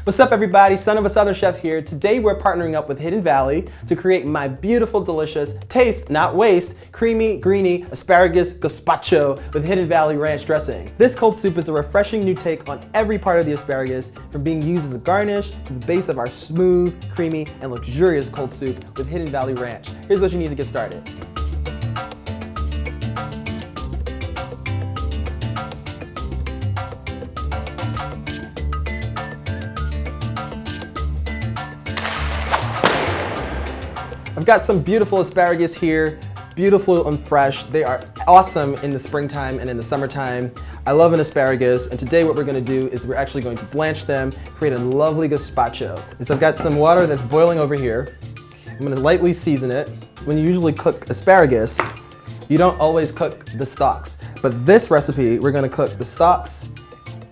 What's up everybody, Son of a Southern Chef here. Today we're partnering up with Hidden Valley to create my beautiful, delicious, taste, not waste, creamy, greeny, asparagus gazpacho with Hidden Valley ranch dressing. This cold soup is a refreshing new take on every part of the asparagus, from being used as a garnish to the base of our smooth, creamy, and luxurious cold soup with Hidden Valley ranch. Here's what you need to get started. I've got some beautiful asparagus here, beautiful and fresh. They are awesome in the springtime and in the summertime. I love an asparagus, and today what we're gonna do is we're actually going to blanch them, create a lovely gazpacho. So I've got some water that's boiling over here. I'm gonna lightly season it. When you usually cook asparagus, you don't always cook the stalks. But this recipe, we're gonna cook the stalks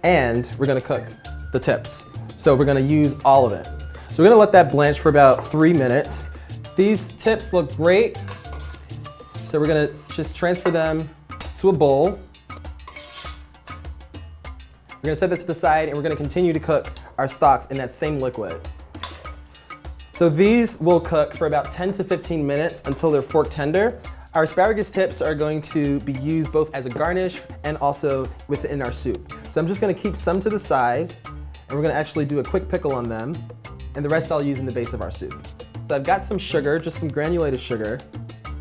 and we're gonna cook the tips. So we're gonna use all of it. So we're gonna let that blanch for about 3 minutes. These tips look great, so we're gonna just transfer them to a bowl. We're gonna set that to the side, and we're gonna continue to cook our stalks in that same liquid. So these will cook for about 10 to 15 minutes until they're fork tender. Our asparagus tips are going to be used both as a garnish and also within our soup. So I'm just gonna keep some to the side, and we're gonna actually do a quick pickle on them, and the rest I'll use in the base of our soup. So I've got some sugar, just some granulated sugar.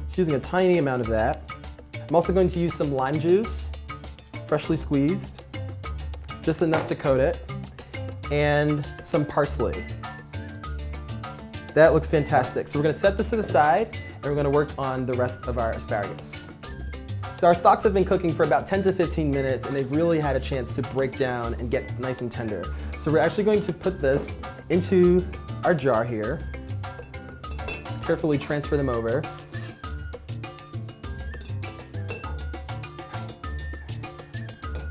Just using a tiny amount of that. I'm also going to use some lime juice, freshly squeezed, just enough to coat it, and some parsley. That looks fantastic. So we're gonna set this to the side, and we're gonna work on the rest of our asparagus. So our stalks have been cooking for about 10 to 15 minutes, and they've really had a chance to break down and get nice and tender. So we're actually going to put this into our jar here. Carefully transfer them over.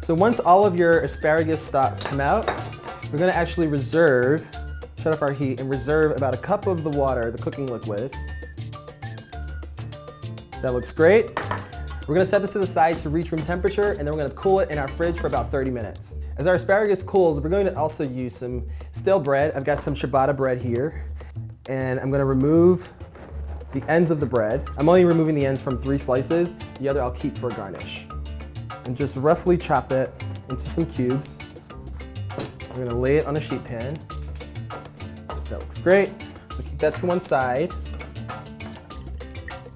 So once all of your asparagus stalks come out, we're gonna actually reserve, shut off our heat, and reserve about a cup of the water, the cooking liquid. That looks great. We're gonna set this to the side to reach room temperature, and then we're gonna cool it in our fridge for about 30 minutes. As our asparagus cools, we're going to also use some stale bread. I've got some ciabatta bread here, and I'm gonna remove the ends of the bread. I'm only removing the ends from 3 slices. The other I'll keep for a garnish. And just roughly chop it into some cubes. I'm gonna lay it on a sheet pan. That looks great. So keep that to one side.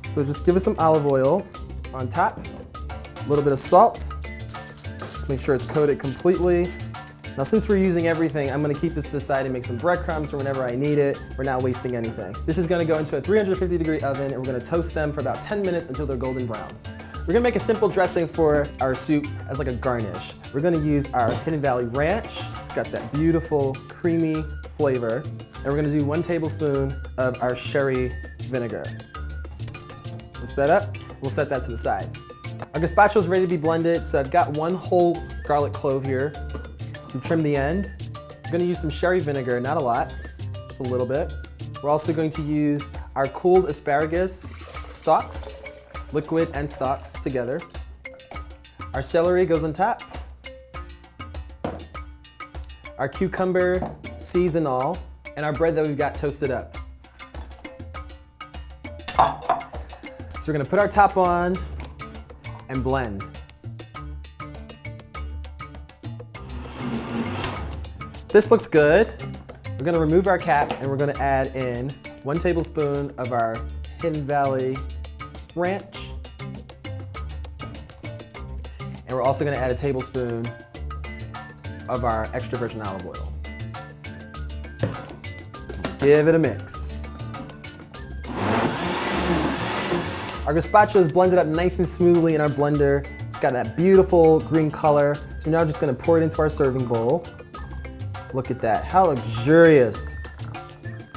So just give it some olive oil on top, a little bit of salt. Just make sure it's coated completely. Now since we're using everything, I'm gonna keep this to the side and make some breadcrumbs for whenever I need it. We're not wasting anything. This is gonna go into a 350-degree oven, and we're gonna toast them for about 10 minutes until they're golden brown. We're gonna make a simple dressing for our soup as like a garnish. We're gonna use our Hidden Valley ranch. It's got that beautiful, creamy flavor. And we're gonna do 1 tablespoon of our sherry vinegar. We'll set that to the side. Our gazpacho is ready to be blended, so I've got 1 whole garlic clove here. We've trimmed the end. We're gonna use some sherry vinegar, not a lot, just a little bit. We're also going to use our cooled asparagus stalks, liquid and stalks together. Our celery goes on top. Our cucumber, seeds and all, and our bread that we've got toasted up. So we're gonna put our top on and blend. This looks good. We're gonna remove our cap, and we're gonna add in 1 tablespoon of our Hidden Valley ranch. And we're also gonna add a tablespoon of our extra virgin olive oil. Give it a mix. Our gazpacho is blended up nice and smoothly in our blender. It's got that beautiful green color. So we're now just gonna pour it into our serving bowl. Look at that, how luxurious.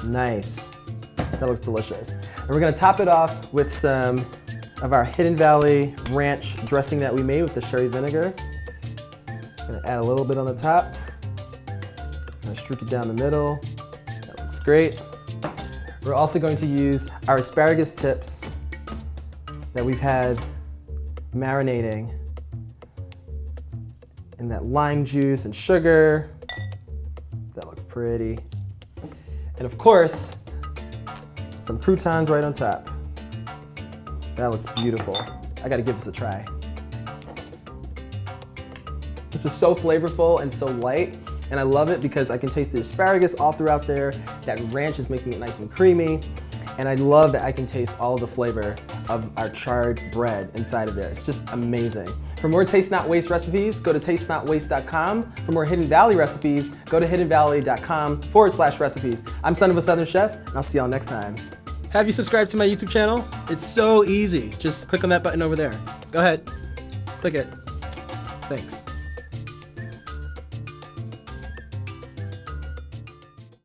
Nice, that looks delicious. And we're gonna top it off with some of our Hidden Valley ranch dressing that we made with the sherry vinegar. Just gonna add a little bit on the top. Gonna streak it down the middle. That looks great. We're also going to use our asparagus tips that we've had marinating in that lime juice and sugar. That looks Pretty. And of course, some croutons right on top. That looks beautiful. I gotta give this a try. This is so flavorful and so light, and I love it because I can taste the asparagus all throughout there. That ranch is making it nice and creamy, and I love that I can taste all the flavor of our charred bread inside of there. It's just amazing. For more Taste Not Waste recipes, go to tastenotwaste.com. For more Hidden Valley recipes, go to hiddenvalley.com/recipes. I'm Son of a Southern Chef, and I'll see y'all next time. Have you subscribed to my YouTube channel? It's so easy. Just click on that button over there. Go ahead, click it. Thanks.